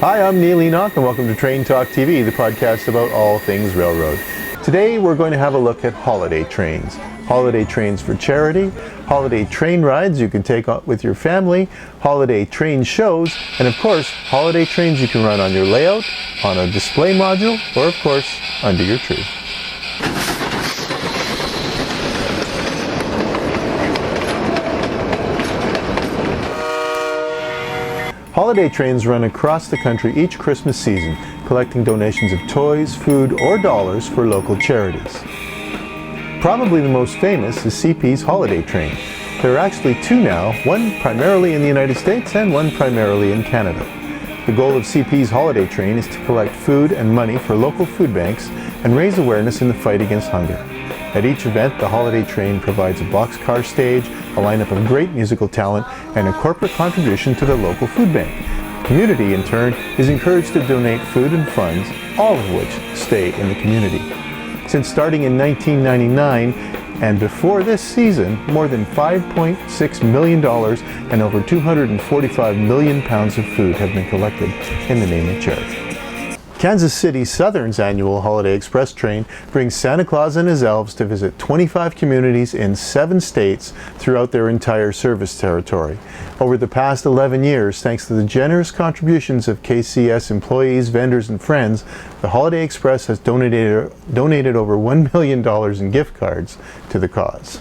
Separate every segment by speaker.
Speaker 1: Hi, I'm Neil Enoch and welcome to Train Talk TV, the podcast about all things railroad. Today we're going to have a look at holiday trains. Holiday trains for charity, holiday train rides you can take with your family, holiday train shows, and of course, holiday trains you can run on your layout, on a display module, or of course, under your tree. Holiday trains run across the country each Christmas season, collecting donations of toys, food, or dollars for local charities. Probably the most famous is CP's holiday train. There are actually two now, one primarily in the United States and one primarily in Canada. The goal of CP's holiday train is to collect food and money for local food banks and raise awareness in the fight against hunger. At each event, the holiday train provides a boxcar stage, a lineup of great musical talent, and a corporate contribution to the local food bank. The community, in turn, is encouraged to donate food and funds, all of which stay in the community. Since starting in 1999, and before this season, more than $5.6 million and over 245 million pounds of food have been collected in the name of charity. Kansas City Southern's annual Holiday Express train brings Santa Claus and his elves to visit 25 communities in 7 states throughout their entire service territory. Over the past 11 years, thanks to the generous contributions of KCS employees, vendors, and friends, the Holiday Express has donated over $1 million in gift cards to the cause.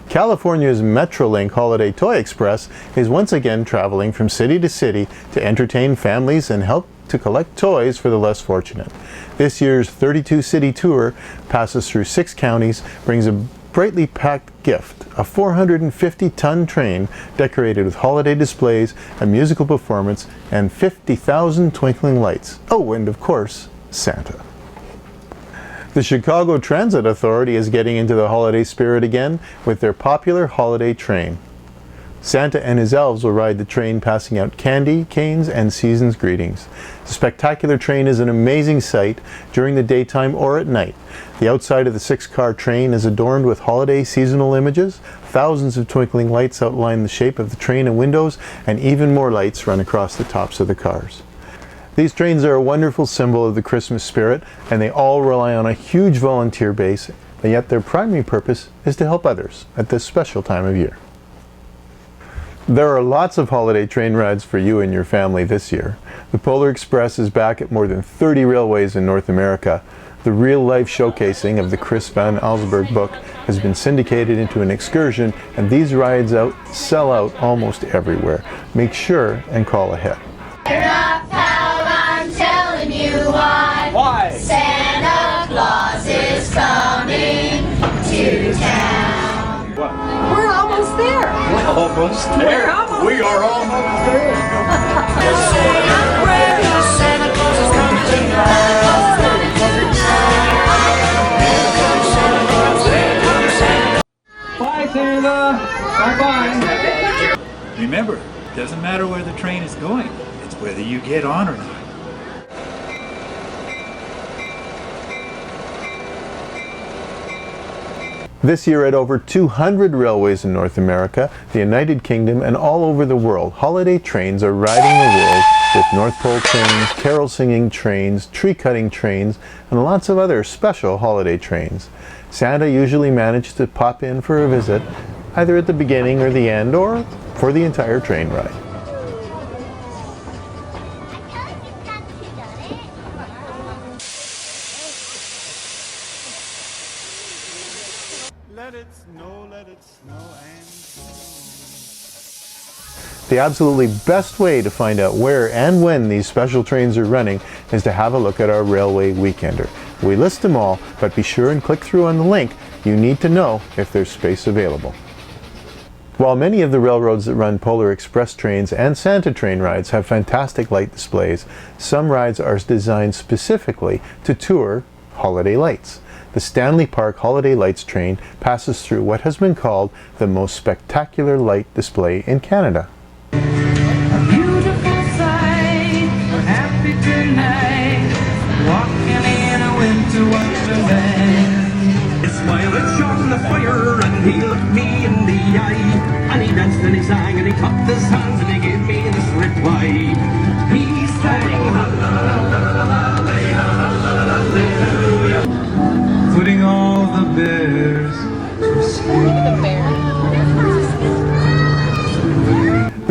Speaker 1: California's Metrolink Holiday Toy Express is once again traveling from city to city to entertain families and help to collect toys for the less fortunate. This year's 32-city tour passes through 6 counties, brings a brightly packed gift, a 450-ton train decorated with holiday displays, a musical performance, and 50,000 twinkling lights. Oh, and of course, Santa. The Chicago Transit Authority is getting into the holiday spirit again with their popular holiday train. Santa and his elves will ride the train, passing out candy, canes, and season's greetings. The spectacular train is an amazing sight during the daytime or at night. The outside of the 6-car train is adorned with holiday seasonal images. Thousands of twinkling lights outline the shape of the train and windows, and even more lights run across the tops of the cars. These trains are a wonderful symbol of the Christmas spirit, and they all rely on a huge volunteer base, and yet their primary purpose is to help others at this special time of year. There are lots of holiday train rides for you and your family this year. The Polar Express is back at more than 30 railways in North America. The real-life showcasing of the Chris Van Allsburg book has been syndicated into an excursion, and these rides sell out almost everywhere. Make sure and call ahead.
Speaker 2: Up, pal, I'm telling you why.
Speaker 3: Why?
Speaker 2: Santa Claus is coming to town.
Speaker 3: What?
Speaker 4: We're almost there.
Speaker 3: Almost there. We are almost there.
Speaker 2: Santa Claus is coming to town.
Speaker 3: Bye, Santa. Bye-bye. Remember, it doesn't matter where the train is going. It's whether you get on or not.
Speaker 1: This year at over 200 railways in North America, the United Kingdom, and all over the world, holiday trains are riding the world with North Pole trains, carol singing trains, tree cutting trains, and lots of other special holiday trains. Santa usually manages to pop in for a visit, either at the beginning or the end, or for the entire train ride.
Speaker 5: Let it snow and snow.
Speaker 1: The absolutely best way to find out where and when these special trains are running is to have a look at our Railway Weekender. We list them all, but be sure and click through on the link. You need to know if there's space available. While many of the railroads that run Polar Express trains and Santa train rides have fantastic light displays, some rides are designed specifically to tour holiday lights. The Stanley Park Holiday Lights train passes through what has been called the most spectacular light display in Canada.
Speaker 6: A beautiful sight, we're happy tonight, walking in a winter wonderland. His smile it shone the fire, and he looked me in the eye, and he danced and he sang and he clapped his hands and he gave me this reply. He said,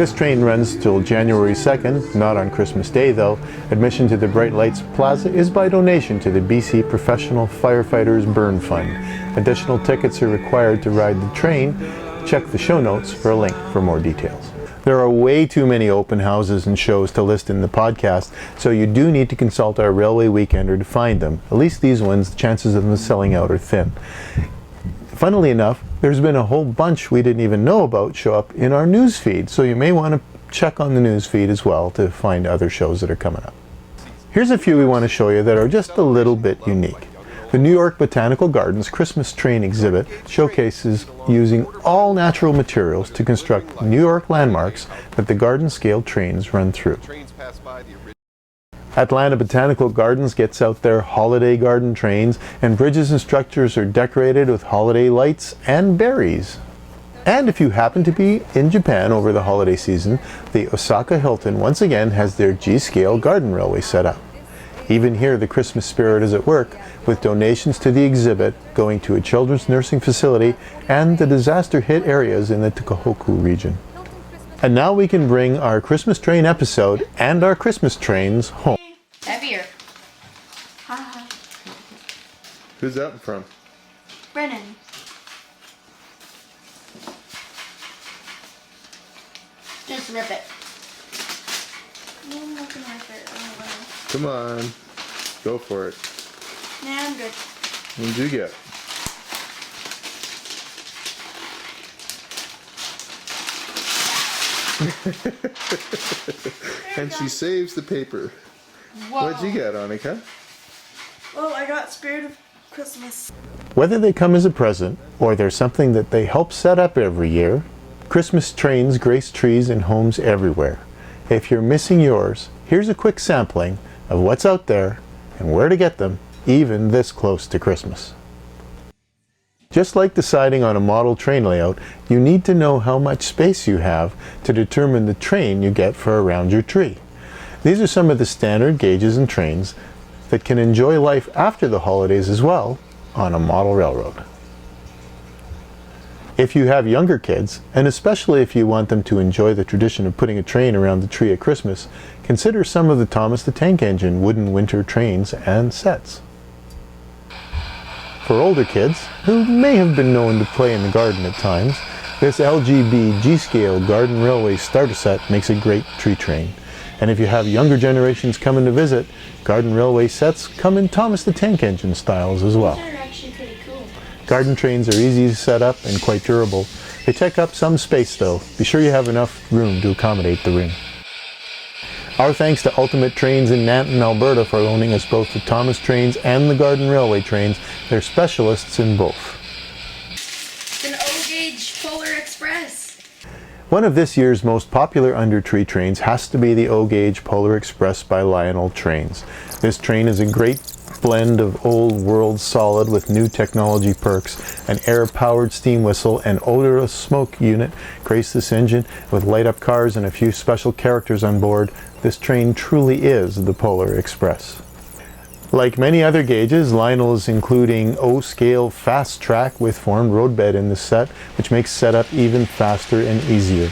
Speaker 1: This train runs till January 2nd, not on Christmas Day though. Admission to the Bright Lights Plaza is by donation to the BC Professional Firefighters Burn Fund. Additional tickets are required to ride the train. Check the show notes for a link for more details. There are way too many open houses and shows to list in the podcast, so you do need to consult our Railway Weekender to find them. At least these ones, the chances of them selling out are thin. Funnily enough, there's been a whole bunch we didn't even know about show up in our news feed, so you may want to check on the news feed as well to find other shows that are coming up. Here's a few we want to show you that are just a little bit unique. The New York Botanical Gardens Christmas Train exhibit showcases using all natural materials to construct New York landmarks that the garden-scale trains run through. Atlanta Botanical Gardens gets out their holiday garden trains, and bridges and structures are decorated with holiday lights and berries. And if you happen to be in Japan over the holiday season, the Osaka Hilton once again has their G-scale garden railway set up. Even here, the Christmas spirit is at work, with donations to the exhibit going to a children's nursing facility and the disaster-hit areas in the Tohoku region. And now we can bring our Christmas train episode and our Christmas trains home.
Speaker 2: Heavier. Haha.
Speaker 1: Who's that from?
Speaker 2: Brennan. Just rip it. I'm looking at it.
Speaker 1: Come on, go for it.
Speaker 2: Nah, I'm good.
Speaker 1: What did you get? And she saves the paper.
Speaker 2: Whoa.
Speaker 1: What'd you get, Annika?
Speaker 4: Well, I got Spirit of Christmas.
Speaker 1: Whether they come as a present or they're something that they help set up every year, Christmas trains grace trees and homes everywhere. If you're missing yours, here's a quick sampling of what's out there and where to get them, even this close to Christmas. Just like deciding on a model train layout, you need to know how much space you have to determine the train you get for around your tree. These are some of the standard gauges and trains that can enjoy life after the holidays as well on a model railroad. If you have younger kids, and especially if you want them to enjoy the tradition of putting a train around the tree at Christmas, consider some of the Thomas the Tank Engine wooden winter trains and sets. For older kids, who may have been known to play in the garden at times, this LGB G-Scale Garden Railway starter set makes a great tree train. And if you have younger generations coming to visit, garden railway sets come in Thomas the Tank Engine styles as well.
Speaker 2: These are actually pretty cool.
Speaker 1: Garden trains are easy to set up and quite durable. They take up some space though. Be sure you have enough room to accommodate the ring. Our thanks to Ultimate Trains in Nanton, Alberta for loaning us both the Thomas trains and the Garden Railway trains. They're specialists in both.
Speaker 2: It's an O-gauge Polar Express.
Speaker 1: One of this year's most popular under-tree trains has to be the O-gauge Polar Express by Lionel Trains. This train is a great blend of old world solid with new technology perks. An air-powered steam whistle and odorless smoke unit grace this engine. With light-up cars and a few special characters on board, this train truly is the Polar Express. Like many other gauges, Lionel is including O-scale fast track with formed roadbed in the set, which makes setup even faster and easier.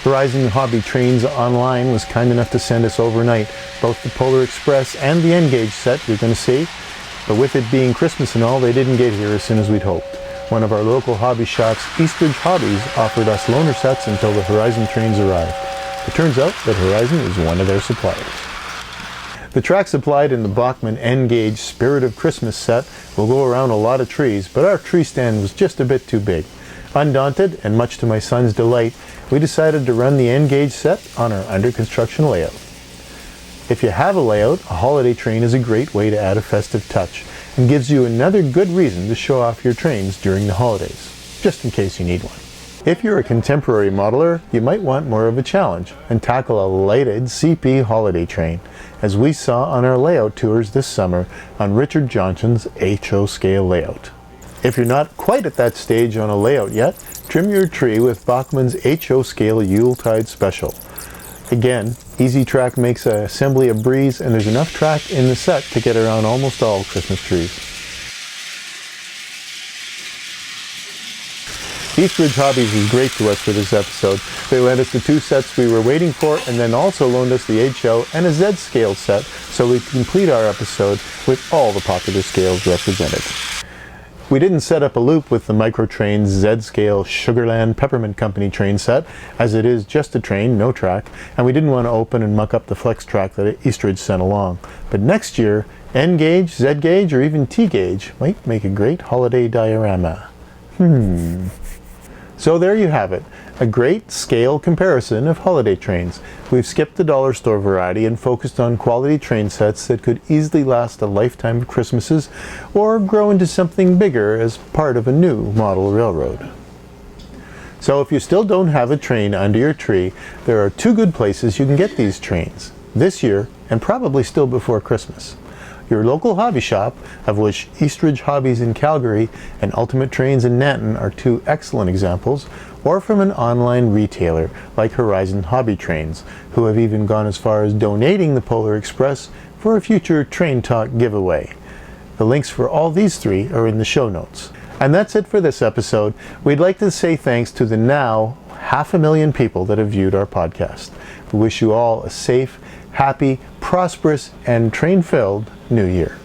Speaker 1: Horizon Hobby Trains Online was kind enough to send us overnight both the Polar Express and the N-gauge set you're going to see, but with it being Christmas and all, they didn't get here as soon as we'd hoped. One of our local hobby shops, Eastridge Hobbies, offered us loaner sets until the Horizon trains arrived. It turns out that Horizon is one of their suppliers. The track supplied in the Bachmann N-gauge Spirit of Christmas set will go around a lot of trees, but our tree stand was just a bit too big. Undaunted, and much to my son's delight, we decided to run the N-gauge set on our under construction layout. If you have a layout, a holiday train is a great way to add a festive touch and gives you another good reason to show off your trains during the holidays, just in case you need one. If you're a contemporary modeler, you might want more of a challenge and tackle a lighted CP holiday train, as we saw on our layout tours this summer on Richard Johnson's HO scale layout. If you're not quite at that stage on a layout yet, trim your tree with Bachmann's HO scale Yuletide Special. Again, Easy Track makes assembly a breeze, and there's enough track in the set to get around almost all Christmas trees. Eastridge Hobbies was great to us for this episode. They lent us the 2 sets we were waiting for and then also loaned us the HO and a Z scale set so we could complete our episode with all the popular scales represented. We didn't set up a loop with the Microtrains Z-Scale Sugarland Peppermint Company train set, as it is just a train, no track, and we didn't want to open and muck up the flex track that Eastridge sent along. But next year, N-gauge, Z-gauge, or even T-gauge might make a great holiday diorama. So there you have it, a great scale comparison of holiday trains. We've skipped the dollar store variety and focused on quality train sets that could easily last a lifetime of Christmases or grow into something bigger as part of a new model railroad. So if you still don't have a train under your tree, there are 2 good places you can get these trains, this year and probably still before Christmas. Your local hobby shop, of which Eastridge Hobbies in Calgary and Ultimate Trains in Nanton are 2 excellent examples, or from an online retailer like Horizon Hobby Trains, who have even gone as far as donating the Polar Express for a future Train Talk giveaway. The links for all these 3 are in the show notes. And that's it for this episode. We'd like to say thanks to the now 500,000 people that have viewed our podcast. We wish you all a safe, happy, prosperous, and train-filled New Year.